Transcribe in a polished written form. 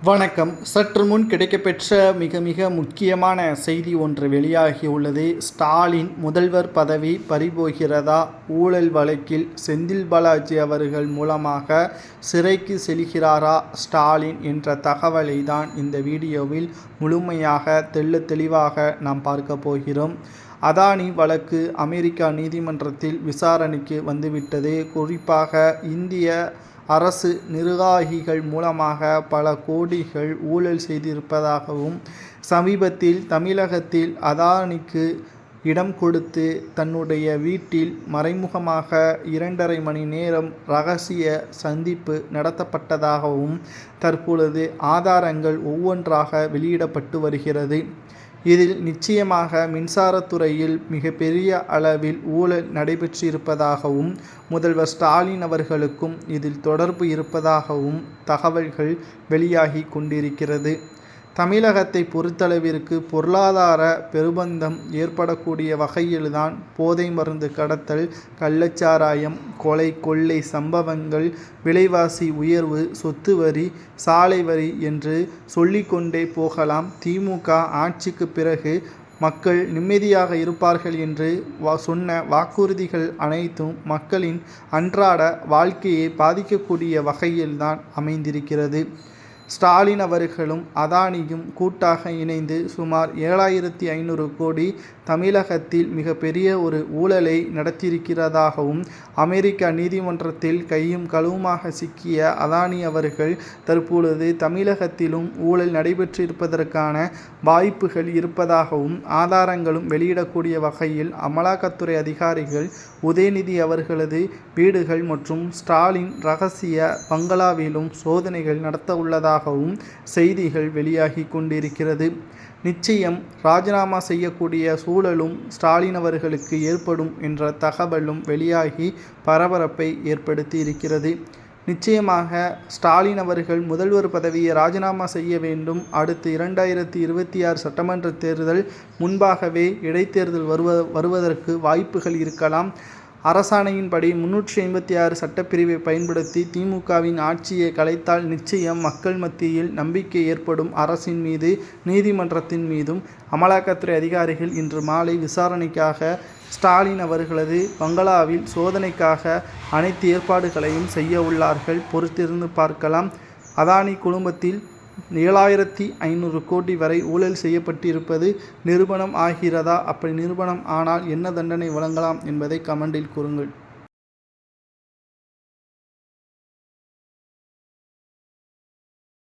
வணக்கம். சற்று முன் கிடைக்கப்பெற்ற மிக முக்கியமான செய்தி ஒன்று வெளியாகியுள்ளது. ஸ்டாலின் முதல்வர் பதவி பறிபோகிறதா? ஊழல் வழக்கில் செந்தில் பாலாஜி அவர்கள் மூலமாக சிறைக்கு செல்கிறாரா ஸ்டாலின் என்ற தகவலை தான் இந்த வீடியோவில் முழுமையாக தெளிவாக நாம் பார்க்க போகிறோம். அதானி வழக்கு அமெரிக்கா நீதிமன்றத்தில் விசாரணைக்கு வந்துவிட்டது. குறிப்பாக இந்திய அரசு நிர்வாகிகள் மூலமாக பல கோடிகள் ஊழல் செய்திருப்பதாகவும், சமீபத்தில் தமிழகத்தில் அதானிக்கு இடம் கொடுத்து தன்னுடைய வீட்டில் மறைமுகமாக 2.5 மணி நேரம் இரகசிய சந்திப்பு நடத்தப்பட்டதாகவும் தற்பொழுது ஆதாரங்கள் ஒவ்வொன்றாக வெளியிடப்பட்டு வருகிறது. இதில் நிச்சயமாக மின்சாரத்துறையில் மிகப்பெரிய அளவில் ஊழல் நடைபெற்றிருப்பதாகவும், முதல்வர் ஸ்டாலின் அவர்களுக்கும் இதில் தொடர்பு இருப்பதாகவும் தகவல்கள் வெளியாகி கொண்டிருக்கிறது. தமிழகத்தை பொறுத்தளவிற்கு பொருளாதார பெருபந்தம் ஏற்படக்கூடிய வகையில்தான் போதை மருந்து கடத்தல், கள்ளச்சாராயம், கொலை கொள்ளை சம்பவங்கள், விலைவாசி உயர்வு, சொத்து வரி, சாலை வரி என்று சொல்லிக்கொண்டே போகலாம். திமுக ஆட்சிக்கு பிறகு மக்கள் நிம்மதியாக இருப்பார்கள் என்று சொன்ன வாக்குறுதிகள் அனைத்தும் மக்களின் அன்றாட வாழ்க்கையை பாதிக்கக்கூடிய வகையில்தான் அமைந்திருக்கிறது. ஸ்டாலின் அவர்களும் அதானியும் கூட்டாக இணைந்து சுமார் 7,500 கோடி தமிழகத்தில் மிகப்பெரிய ஒரு ஊழலை நடத்தியிருக்கிறதாகவும், அமெரிக்கா நீதிமன்றத்தில் கையும் களவுமாக சிக்கிய அதானி அவர்கள் தற்பொழுது தமிழகத்திலும் ஊழல் நடைபெற்றிருப்பதற்கான வாய்ப்புகள் இருப்பதாகவும் ஆதாரங்களும் வெளியிடக்கூடிய வகையில் அமலாக்கத்துறை அதிகாரிகள் உதயநிதி அவர்களது வீடுகள் மற்றும் ஸ்டாலின் இரகசிய பங்களாவிலும் சோதனைகள் நடத்த உள்ளதாகவும் செய்திகள் வெளியாகி கொண்டிருக்கிறது. நிச்சயம் ராஜினாமா செய்யக்கூடிய சூழலும் ஸ்டாலின் அவர்களுக்கு ஏற்படும் என்ற தகவலும் வெளியாகி பரபரப்பை ஏற்படுத்தி இருக்கிறது. நிச்சயமாக ஸ்டாலின் அவர்கள் முதல்வர் பதவியை ராஜினாமா செய்ய வேண்டும். அடுத்து 2026 சட்டமன்ற தேர்தல் முன்பாகவே இடைத்தேர்தல் வருவதற்கு வாய்ப்புகள் இருக்கலாம். அரசாணையின்படி 356 சட்டப்பிரிவை பயன்படுத்தி திமுகவின் ஆட்சியை கலைத்தால் நிச்சயம் மக்கள் மத்தியில் நம்பிக்கை ஏற்படும். அரசின் மீது, நீதிமன்றத்தின் மீதும் அமலாக்கத்துறை அதிகாரிகள் இன்று மாலை விசாரணைக்காக ஸ்டாலின் அவர்களது பங்களாவில் சோதனைக்காக அனைத்து ஏற்பாடுகளையும் செய்ய உள்ளார்கள். பொறுத்திருந்து பார்க்கலாம். அதானி குழுமத்தில் 7,500 கோடி வரை ஊழல் செய்யப்பட்டிருப்பது நிரூபணம் ஆகிறதா? அப்படி நிரூபணம் ஆனால் என்ன தண்டனை வழங்கலாம் என்பதை கமெண்டில் கூறுங்கள்.